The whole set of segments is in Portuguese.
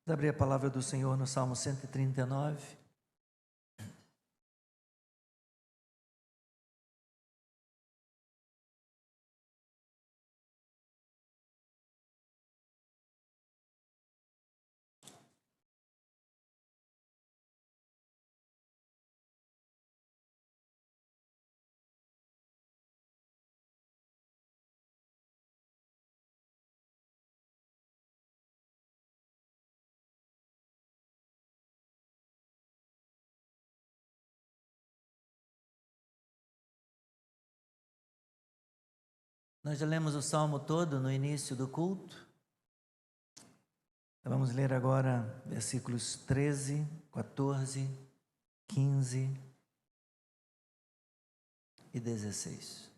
Vamos abrir a palavra do Senhor no Salmo 139. Nós já lemos o Salmo todo no início do culto. Vamos ler agora versículos 13, 14, 15 e 16.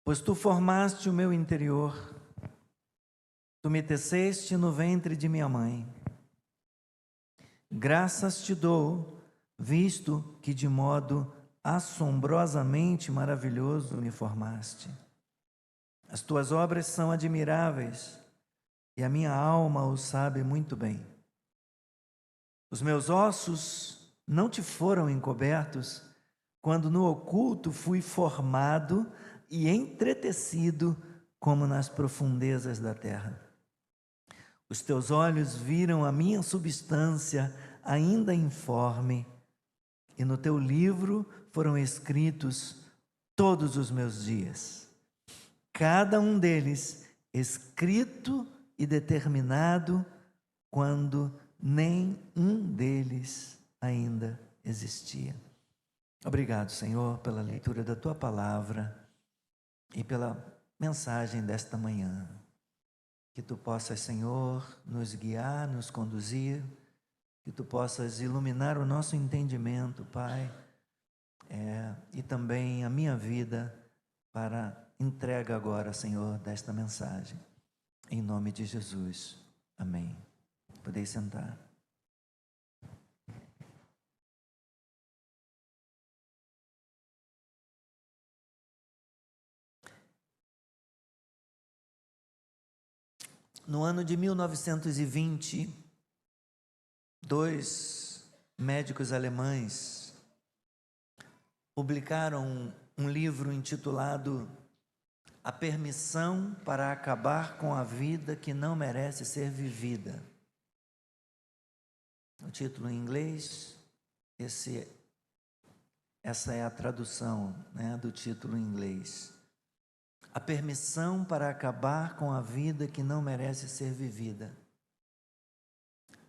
Pois tu formaste o meu interior, tu me teceste no ventre de minha mãe. Graças te dou, visto que de modo assombrosamente maravilhoso me formaste. As tuas obras são admiráveis, e a minha alma o sabe muito bem. Os meus ossos não te foram encobertos, quando no oculto fui formado e entretecido como nas profundezas da terra. Os teus olhos viram a minha substância ainda informe, e no teu livro foram escritos todos os meus dias, cada um deles escrito e determinado, quando nem um deles ainda existia. Obrigado, Senhor, pela leitura da tua palavra e pela mensagem desta manhã. Que tu possas, Senhor, nos guiar, nos conduzir, que tu possas iluminar o nosso entendimento, Pai, e também a minha vida para entrega agora, Senhor, desta mensagem. Em nome de Jesus. Amém. Podeis sentar. No ano de 1920, dois médicos alemães publicaram um livro intitulado A Permissão para Acabar com a Vida que Não Merece Ser Vivida. O título em inglês, essa é a tradução, do título em inglês. A permissão para acabar com a vida que não merece ser vivida.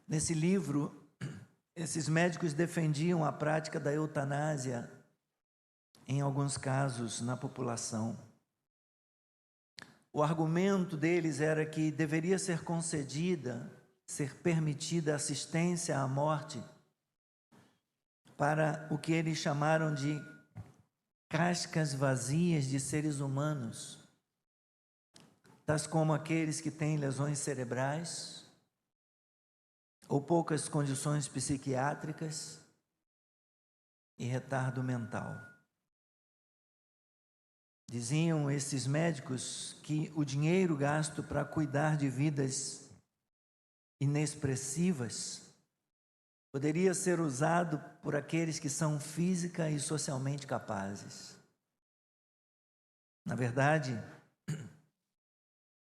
Nesse livro, esses médicos defendiam a prática da eutanásia, em alguns casos, na população. O argumento deles era que deveria ser concedida, ser permitida assistência à morte para o que eles chamaram de cascas vazias de seres humanos, tais como aqueles que têm lesões cerebrais ou poucas condições psiquiátricas e retardo mental. Diziam esses médicos que o dinheiro gasto para cuidar de vidas inexpressivas poderia ser usado por aqueles que são física e socialmente capazes. Na verdade,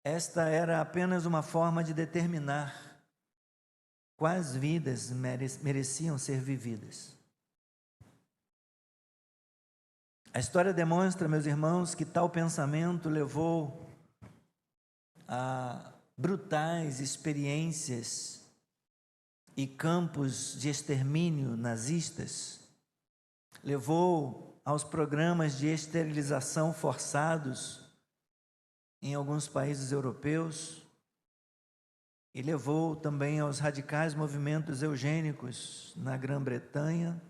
esta era apenas uma forma de determinar quais vidas mereciam ser vividas. A história demonstra, meus irmãos, que tal pensamento levou a brutais experiências e campos de extermínio nazistas, levou aos programas de esterilização forçados em alguns países europeus e levou também aos radicais movimentos eugênicos na Grã-Bretanha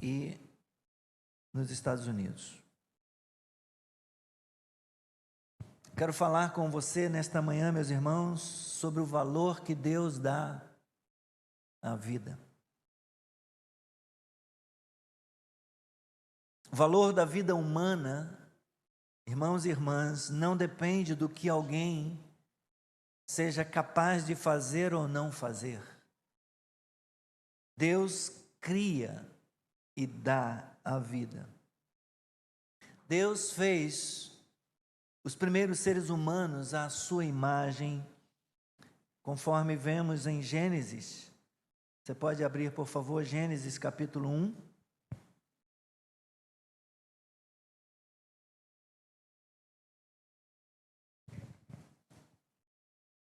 e nos Estados Unidos. Quero falar com você nesta manhã, meus irmãos, sobre o valor que Deus dá à vida. O valor da vida humana, irmãos e irmãs, não depende do que alguém seja capaz de fazer ou não fazer. Deus cria e dá a vida. Deus fez os primeiros seres humanos à sua imagem, conforme vemos em Gênesis. Você pode abrir, por favor, Gênesis capítulo 1.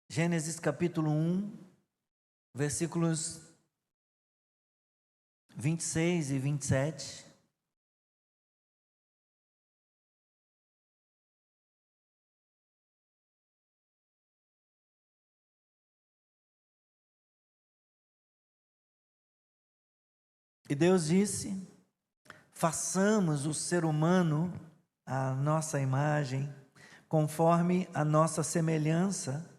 Gênesis capítulo 1, versículos 26 e 27. E Deus disse: façamos o ser humano à nossa imagem, conforme a nossa semelhança.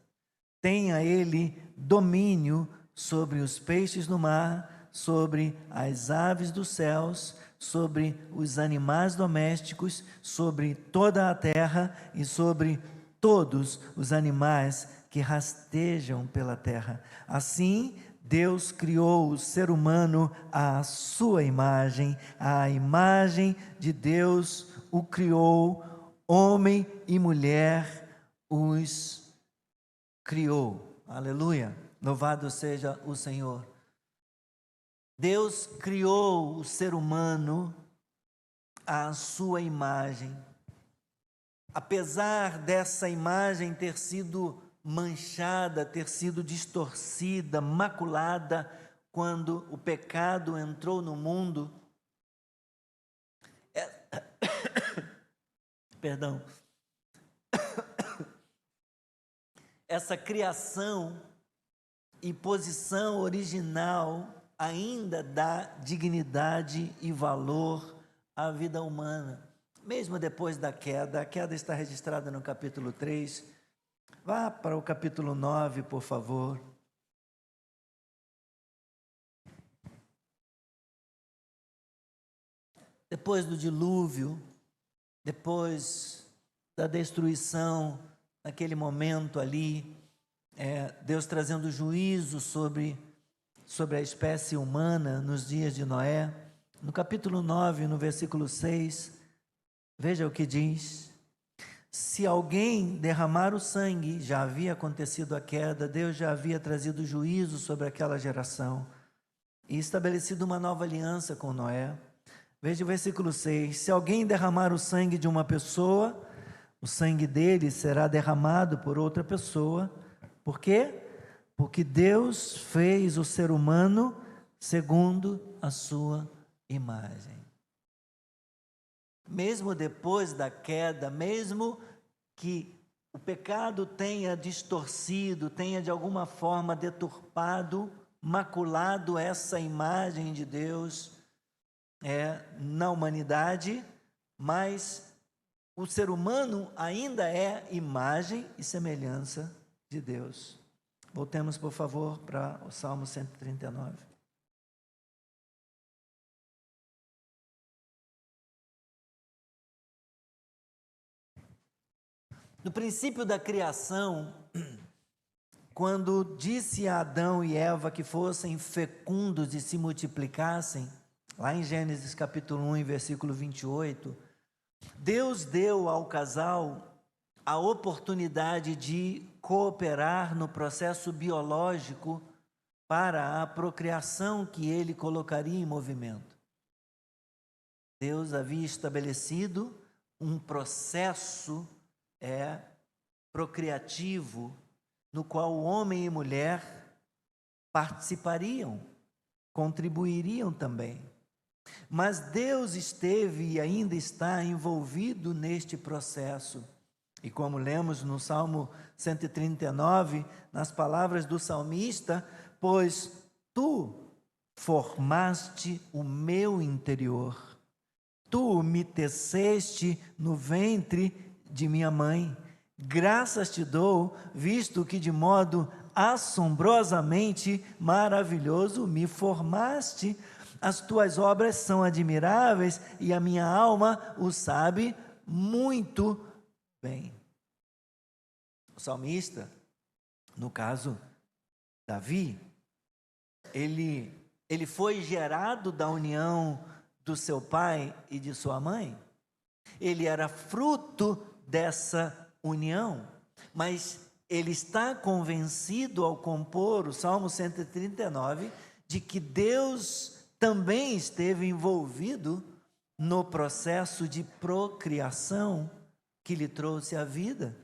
Tenha ele domínio sobre os peixes do mar, sobre as aves dos céus, sobre os animais domésticos, sobre toda a terra e sobre todos os animais que rastejam pela terra. Assim, Deus criou o ser humano à sua imagem, a imagem de Deus o criou, homem e mulher os criou. Aleluia, louvado seja o Senhor. Deus criou o ser humano à sua imagem. Apesar dessa imagem ter sido manchada, ter sido distorcida, maculada, quando o pecado entrou no mundo, perdão, essa criação e posição original ainda dá dignidade e valor à vida humana, mesmo depois da queda. A queda está registrada no capítulo 3, vá para o capítulo 9, por favor. Depois do dilúvio, depois da destruição, naquele momento ali, Deus trazendo juízo sobre a espécie humana nos dias de Noé. No capítulo 9, no versículo 6, veja o que diz: se alguém derramar o sangue, já havia acontecido a queda, Deus já havia trazido juízo sobre aquela geração e estabelecido uma nova aliança com Noé. Veja o versículo 6, se alguém derramar o sangue de uma pessoa, o sangue dele será derramado por outra pessoa. Por quê? Porque Deus fez o ser humano segundo a sua imagem. Mesmo depois da queda, mesmo que o pecado tenha distorcido, tenha de alguma forma deturpado, maculado essa imagem de Deus na humanidade, mas o ser humano ainda é imagem e semelhança de Deus. Voltemos, por favor, para o Salmo 139. No princípio da criação, quando disse a Adão e Eva que fossem fecundos e se multiplicassem, lá em Gênesis capítulo 1, versículo 28, Deus deu ao casal a oportunidade de cooperar no processo biológico para a procriação que ele colocaria em movimento. Deus havia estabelecido um processo procriativo no qual o homem e mulher participariam, contribuiriam também. Mas Deus esteve e ainda está envolvido neste processo. E como lemos no Salmo 139, nas palavras do salmista, pois tu formaste o meu interior, tu me teceste no ventre de minha mãe, graças te dou, visto que de modo assombrosamente maravilhoso me formaste. as tuas obras são admiráveis e a minha alma o sabe muito bem. O salmista, no caso Davi, ele foi gerado da união do seu pai e de sua mãe. Ele era fruto dessa união, mas ele está convencido ao compor o Salmo 139 de que Deus também esteve envolvido no processo de procriação que lhe trouxe a vida.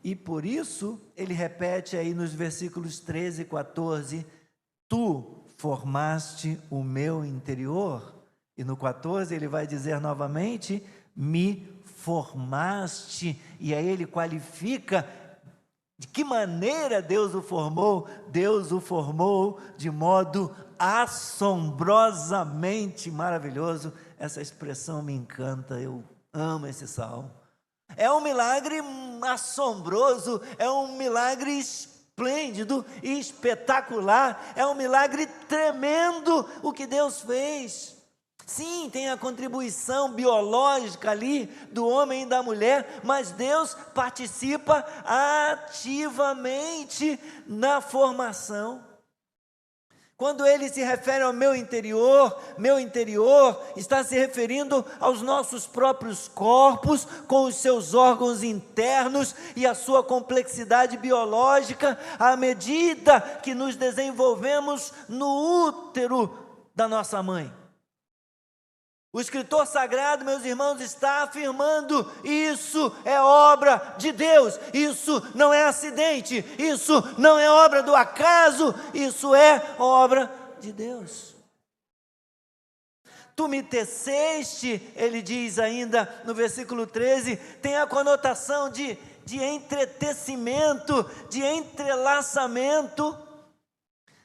E por isso, ele repete aí nos versículos 13 e 14, tu formaste o meu interior. E no 14 ele vai dizer novamente, me formaste. E aí ele qualifica de que maneira Deus o formou. Deus o formou de modo assombrosamente maravilhoso. Essa expressão me encanta, eu amo esse salmo. É um milagre assombroso, é um milagre esplêndido e espetacular, é um milagre tremendo o que Deus fez. Sim, tem a contribuição biológica ali do homem e da mulher, mas Deus participa ativamente na formação. Quando ele se refere ao meu interior está se referindo aos nossos próprios corpos, com os seus órgãos internos e a sua complexidade biológica, à medida que nos desenvolvemos no útero da nossa mãe. O escritor sagrado, meus irmãos, está afirmando, isso é obra de Deus, isso não é acidente, isso não é obra do acaso, isso é obra de Deus. Tu me teceste, ele diz ainda no versículo 13, tem a conotação de entretecimento, de entrelaçamento,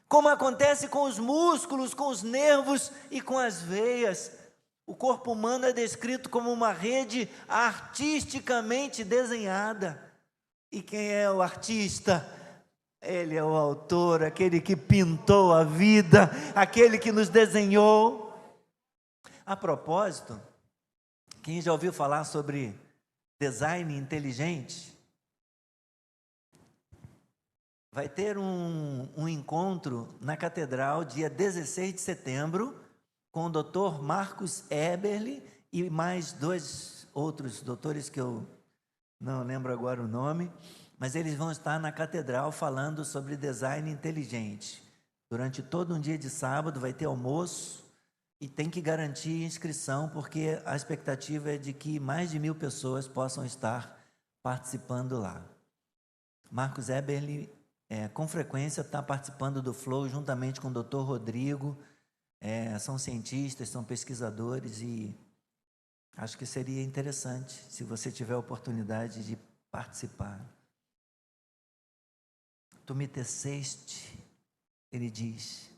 como acontece com os músculos, com os nervos e com as veias. O corpo humano é descrito como uma rede artisticamente desenhada. E quem é o artista? Ele é o autor, aquele que pintou a vida, aquele que nos desenhou. A propósito, quem já ouviu falar sobre design inteligente? Vai ter um encontro na Catedral, dia 16 de setembro, com o Dr. Marcos Eberle e mais 2 outros doutores que eu não lembro agora o nome, mas eles vão estar na Catedral falando sobre design inteligente. Durante todo um dia de sábado vai ter almoço e tem que garantir inscrição, porque a expectativa é de que mais de 1.000 pessoas possam estar participando lá. Marcos Eberle, com frequência, está participando do Flow juntamente com o Dr. Rodrigo. São cientistas, são pesquisadores e acho que seria interessante se você tiver a oportunidade de participar. Tu me teceste, ele diz,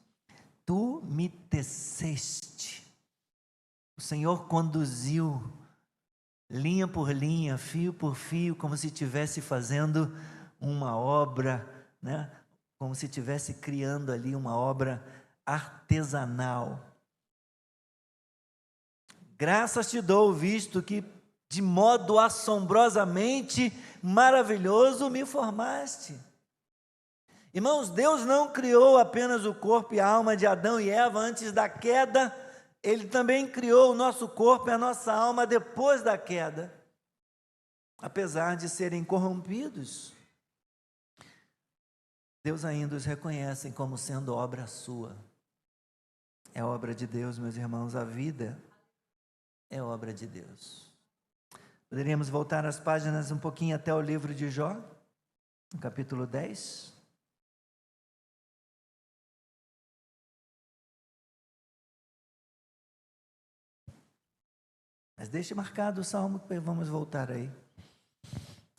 tu me teceste. O Senhor conduziu linha por linha, fio por fio, como se estivesse fazendo uma obra, né? Como se estivesse criando ali uma obra artesanal. Graças te dou, visto que de modo assombrosamente maravilhoso me formaste. Irmãos, Deus não criou apenas o corpo e a alma de Adão e Eva antes da queda, Ele também criou o nosso corpo e a nossa alma depois da queda, apesar de serem corrompidos. Deus ainda os reconhece como sendo obra sua. É obra de Deus, meus irmãos, a vida é obra de Deus. Poderíamos voltar as páginas um pouquinho até o livro de Jó, no capítulo 10. Mas deixe marcado o salmo, vamos voltar aí.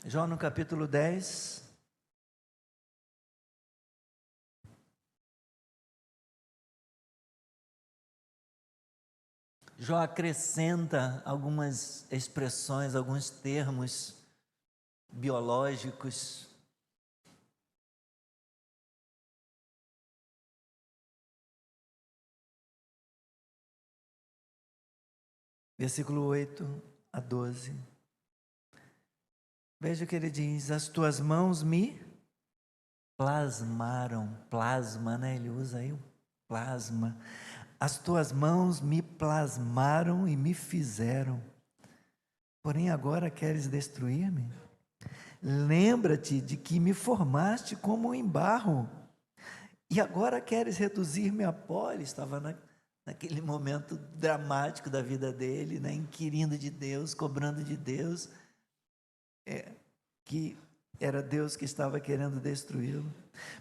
Jó no capítulo 10. Jó acrescenta algumas expressões, alguns termos biológicos. versículo 8 a 12. Veja o que ele diz: as tuas mãos me plasmaram. Plasma, né? Ele usa aí o plasma. As tuas mãos me plasmaram e me fizeram. Porém agora queres destruir-me? Lembra-te de que me formaste como em barro. E agora queres reduzir-me a pó? Ele estava naquele momento dramático da vida dele, né? Inquirindo de Deus, cobrando de Deus, que era Deus que estava querendo destruí-lo.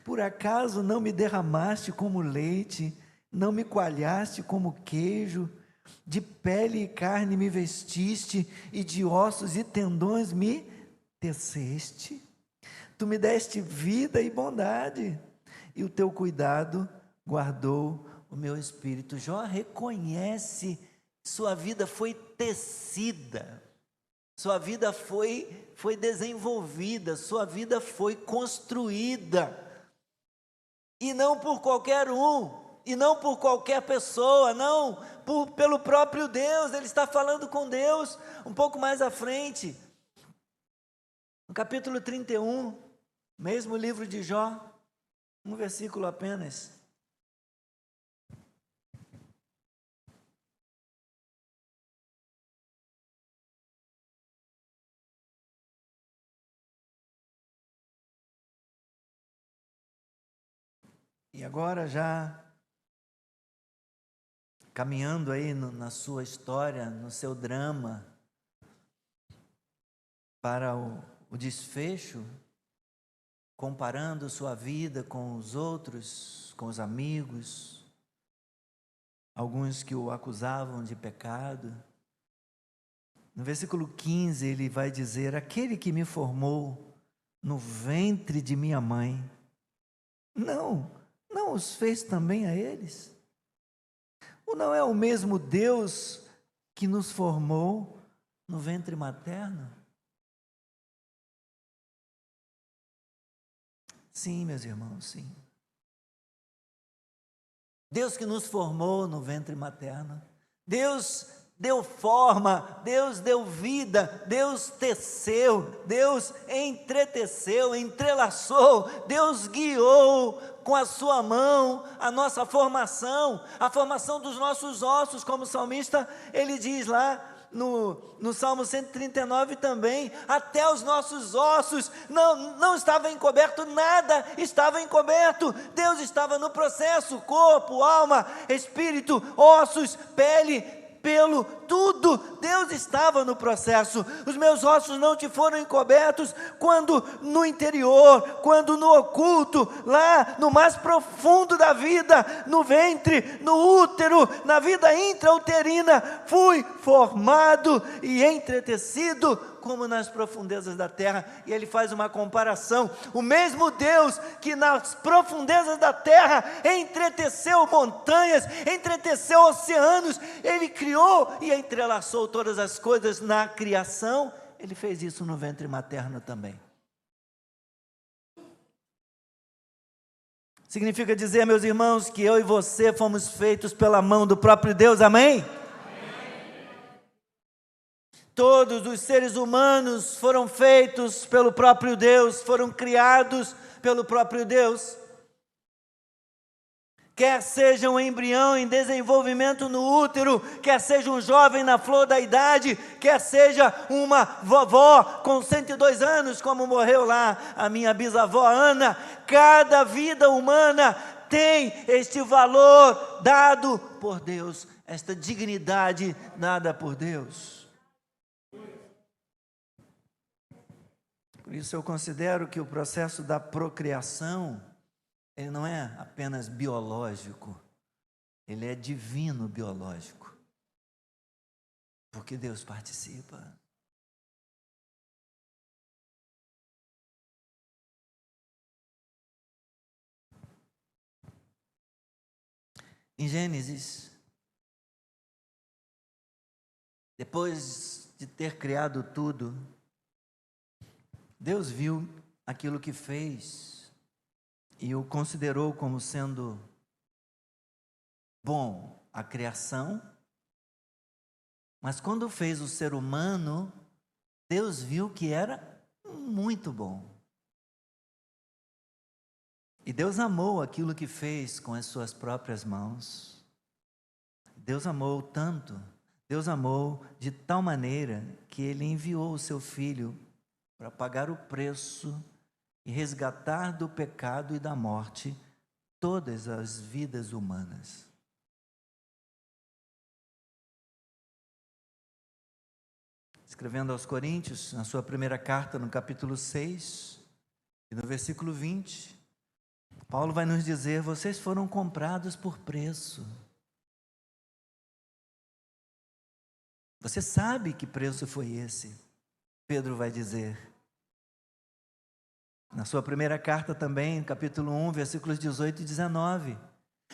Por acaso não me derramaste como leite, não me coalhaste como queijo, de pele e carne me vestiste, e de ossos e tendões me teceste? Tu me deste vida e bondade, e o teu cuidado guardou o meu espírito. Jó reconhece, sua vida foi tecida, sua vida foi desenvolvida, sua vida foi construída, e não por qualquer um, e não por qualquer pessoa, não, pelo próprio Deus. Ele está falando com Deus. Um pouco mais à frente, no capítulo 31, mesmo livro de Jó, um versículo apenas. E agora já caminhando aí na sua história, no seu drama, para o desfecho, comparando sua vida com os outros, com os amigos, alguns que o acusavam de pecado. No versículo 15 ele vai dizer: aquele que me formou no ventre de minha mãe, não os fez também a eles? Ou não é o mesmo Deus que nos formou no ventre materno? Sim, meus irmãos, sim. Deus que nos formou no ventre materno, Deus deu forma, Deus deu vida, Deus teceu, Deus entreteceu, entrelaçou, Deus guiou com a sua mão a nossa formação, a formação dos nossos ossos, como o salmista, ele diz lá no Salmo 139 também, até os nossos ossos não estava encoberto, nada estava encoberto, Deus estava no processo, corpo, alma, espírito, ossos, pele, pelo, tudo, Deus estava no processo. Os meus ossos não te foram encobertos quando no interior, quando no oculto, lá no mais profundo da vida, no ventre, no útero, na vida intrauterina, fui formado e entretecido como nas profundezas da terra. E ele faz uma comparação: o mesmo Deus que nas profundezas da terra entreteceu montanhas, entreteceu oceanos, ele criou e entrelaçou todas as coisas na criação, ele fez isso no ventre materno também. Significa dizer, meus irmãos, que eu e você fomos feitos pela mão do próprio Deus, amém? Todos os seres humanos foram feitos pelo próprio Deus, foram criados pelo próprio Deus. Quer seja um embrião em desenvolvimento no útero, quer seja um jovem na flor da idade, quer seja uma vovó com 102 anos, como morreu lá a minha bisavó Ana, cada vida humana tem este valor dado por Deus, esta dignidade dada por Deus. Por isso eu considero que o processo da procriação, ele não é apenas biológico, ele é divino biológico, porque Deus participa. Em Gênesis, depois de ter criado tudo, Deus viu aquilo que fez e o considerou como sendo bom, a criação Mas quando fez o ser humano, Deus viu que era muito bom. E Deus amou aquilo que fez com as suas próprias mãos. Deus amou tanto, Deus amou de tal maneira que Ele enviou o seu Filho para pagar o preço e resgatar do pecado e da morte todas as vidas humanas. Escrevendo aos Coríntios, na sua primeira carta, no capítulo 6, e no versículo 20, Paulo vai nos dizer: vocês foram comprados por preço. Você sabe que preço foi esse? Pedro vai dizer. Na sua primeira carta também, capítulo 1, versículos 18 e 19.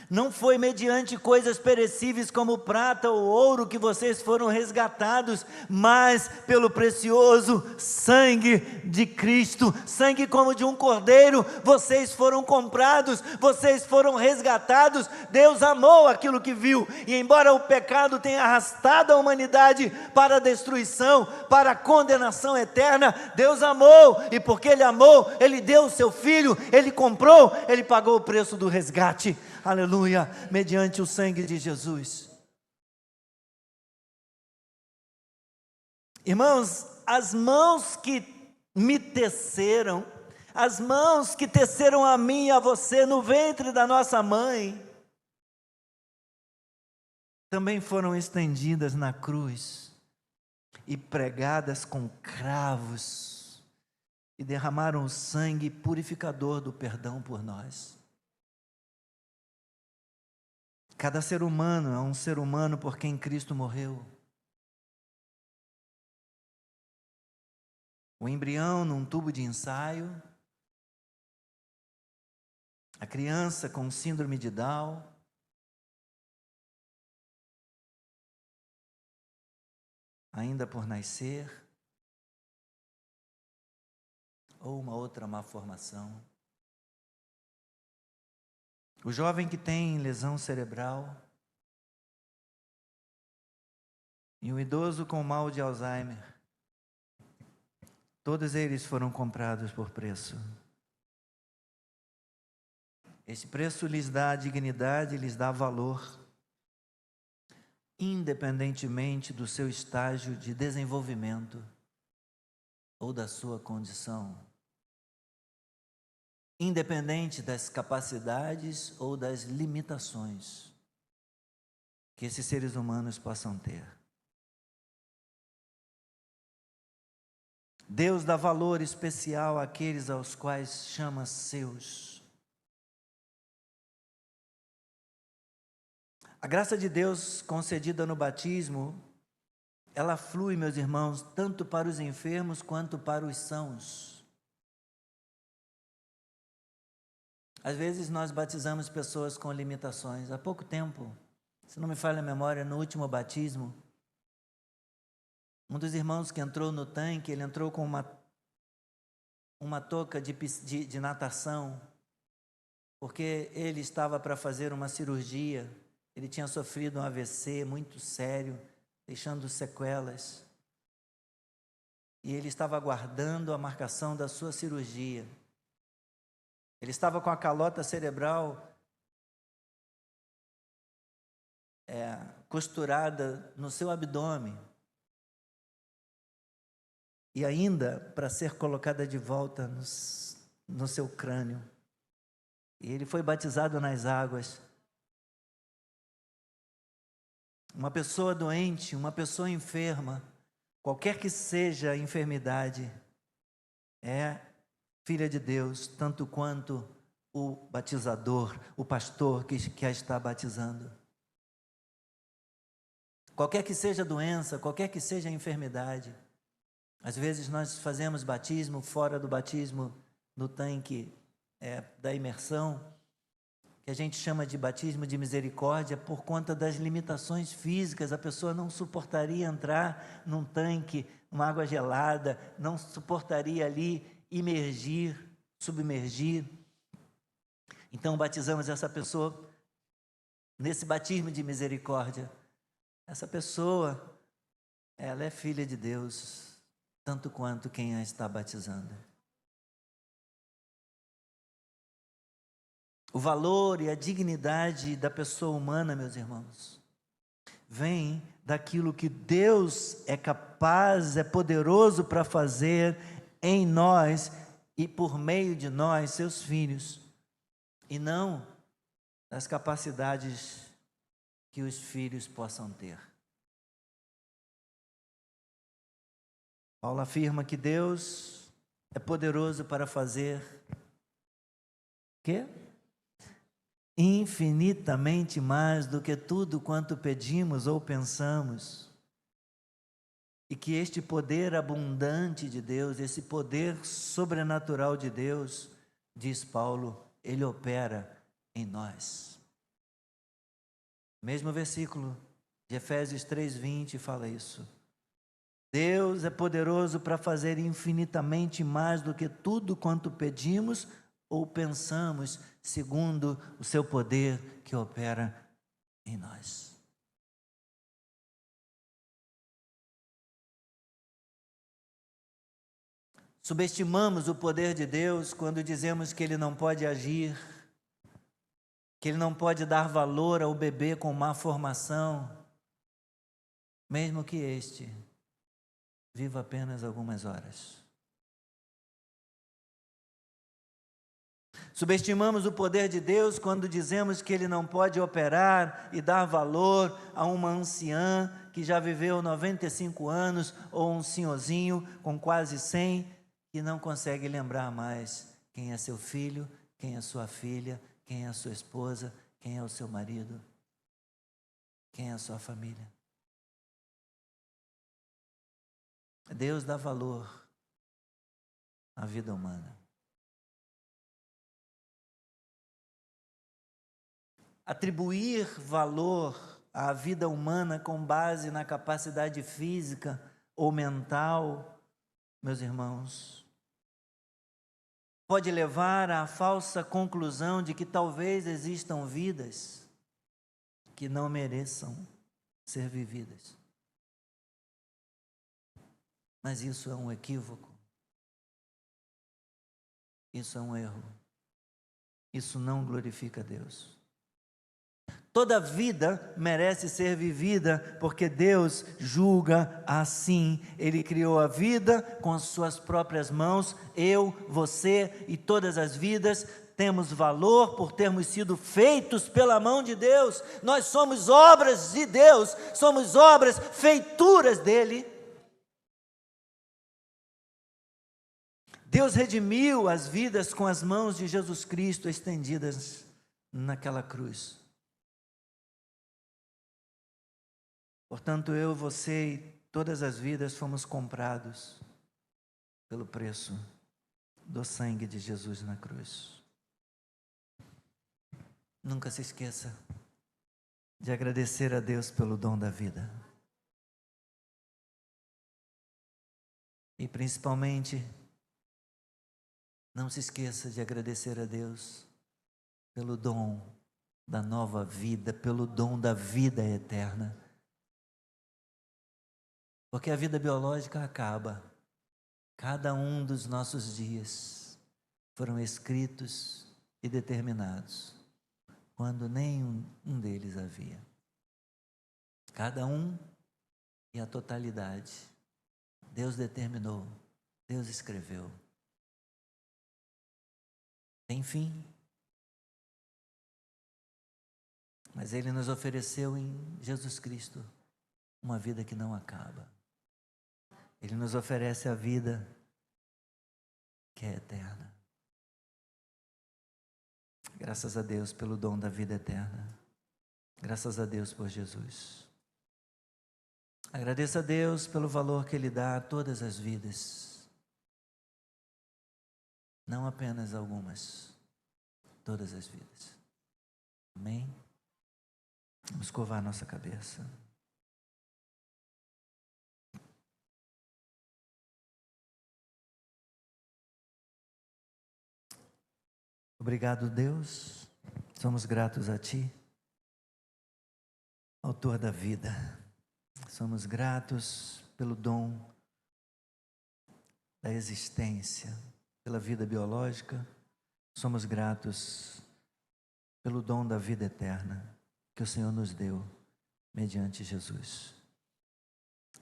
Não foi mediante coisas perecíveis como prata ou ouro que vocês foram resgatados, mas pelo precioso sangue de Cristo, sangue como de um cordeiro, vocês foram comprados, vocês foram resgatados. Deus amou aquilo que viu, e embora o pecado tenha arrastado a humanidade para a destruição, para a condenação eterna, Deus amou, e porque Ele amou, Ele deu o seu Filho, Ele comprou, Ele pagou o preço do resgate. Aleluia, mediante o sangue de Jesus. Irmãos, as mãos que me teceram, as mãos que teceram a mim e a você no ventre da nossa mãe, também foram estendidas na cruz e pregadas com cravos e derramaram o sangue purificador do perdão por nós. Cada ser humano é um ser humano por quem Cristo morreu. O embrião num tubo de ensaio, a criança com síndrome de Down, ainda por nascer, ou uma outra malformação. O jovem que tem lesão cerebral, e o idoso com mal de Alzheimer, todos eles foram comprados por preço. Esse preço lhes dá dignidade, lhes dá valor, independentemente do seu estágio de desenvolvimento ou da sua condição, independente das capacidades ou das limitações que esses seres humanos possam ter. Deus dá valor especial àqueles aos quais chama seus. A graça de Deus concedida no batismo, ela flui, meus irmãos, tanto para os enfermos quanto para os sãos. Às vezes nós batizamos pessoas com limitações. Há pouco tempo, se não me falha a memória, no último batismo, um dos irmãos que entrou no tanque, ele entrou com uma touca de natação, porque ele estava para fazer uma cirurgia. Ele tinha sofrido um AVC muito sério, deixando sequelas. E ele estava aguardando a marcação da sua cirurgia. Ele estava com a calota cerebral costurada no seu abdômen. E ainda para ser colocada de volta no seu crânio. E ele foi batizado nas águas. Uma pessoa doente, uma pessoa enferma, qualquer que seja a enfermidade, é filha de Deus, tanto quanto o batizador, o pastor que a está batizando. Qualquer que seja a doença, qualquer que seja a enfermidade. Às vezes nós fazemos batismo fora do batismo no tanque da imersão, que a gente chama de batismo de misericórdia, por conta das limitações físicas. A pessoa não suportaria entrar num tanque, uma água gelada, não suportaria ali submergir. Então batizamos essa pessoa nesse batismo de misericórdia. Essa pessoa ela é filha de Deus, tanto quanto quem a está batizando. O valor e a dignidade da pessoa humana, meus irmãos, vem daquilo que Deus é capaz, é poderoso para fazer em nós e por meio de nós, seus filhos, e não das capacidades que os filhos possam ter. Paulo afirma que Deus é poderoso para fazer o quê? Infinitamente mais do que tudo quanto pedimos ou pensamos. E que este poder abundante de Deus, esse poder sobrenatural de Deus, diz Paulo, ele opera em nós. Mesmo versículo de Efésios 3:20 fala isso. Deus é poderoso para fazer infinitamente mais do que tudo quanto pedimos ou pensamos, segundo o seu poder que opera em nós. Subestimamos o poder de Deus quando dizemos que Ele não pode agir, que Ele não pode dar valor ao bebê com má formação, mesmo que este viva apenas algumas horas. Subestimamos o poder de Deus quando dizemos que Ele não pode operar e dar valor a uma anciã que já viveu 95 anos ou um senhorzinho com quase 100 que não consegue lembrar mais quem é seu filho, quem é sua filha, quem é a sua esposa, quem é o seu marido, quem é a sua família. Deus dá valor à vida humana. Atribuir valor à vida humana com base na capacidade física ou mental, meus irmãos, pode levar à falsa conclusão de que talvez existam vidas que não mereçam ser vividas. Mas isso é um equívoco. Isso é um erro. Isso não glorifica a Deus. Toda vida merece ser vivida porque Deus julga assim. Ele criou a vida com as suas próprias mãos. Eu, você e todas as vidas temos valor por termos sido feitos pela mão de Deus. Nós somos obras de Deus, somos obras, feituras dele. Deus redimiu as vidas com as mãos de Jesus Cristo estendidas naquela cruz. Portanto, eu, você e todas as vidas fomos comprados pelo preço do sangue de Jesus na cruz. Nunca se esqueça de agradecer a Deus pelo dom da vida. E principalmente, não se esqueça de agradecer a Deus pelo dom da nova vida, pelo dom da vida eterna. Porque a vida biológica acaba. Cada um dos nossos dias foram escritos e determinados, quando nenhum deles havia. Cada um e a totalidade. Deus determinou, Deus escreveu. Tem fim. Mas Ele nos ofereceu em Jesus Cristo uma vida que não acaba. Ele nos oferece a vida que é eterna. Graças a Deus pelo dom da vida eterna. Graças a Deus por Jesus. Agradeça a Deus pelo valor que Ele dá a todas as vidas. Não apenas algumas, todas as vidas. Amém? Vamos curvar nossa cabeça. Obrigado, Deus. Somos gratos a Ti, Autor da vida. Somos gratos pelo dom da existência, pela vida biológica. Somos gratos pelo dom da vida eterna que o Senhor nos deu mediante Jesus.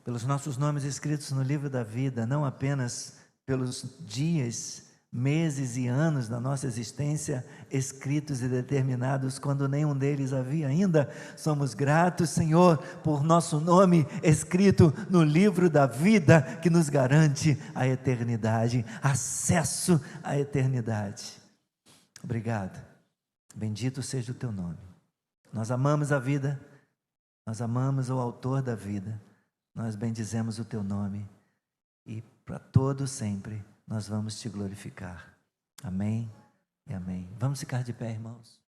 Pelos nossos nomes escritos no livro da vida, não apenas pelos dias, meses e anos da nossa existência escritos e determinados quando nenhum deles havia ainda. Somos gratos, Senhor, por nosso nome escrito no livro da vida que nos garante a eternidade, acesso à eternidade. Obrigado. Bendito seja o teu nome. Nós amamos a vida, nós amamos o autor da vida, nós bendizemos o teu nome e para todo sempre nós vamos te glorificar. Amém e amém. Vamos ficar de pé, irmãos.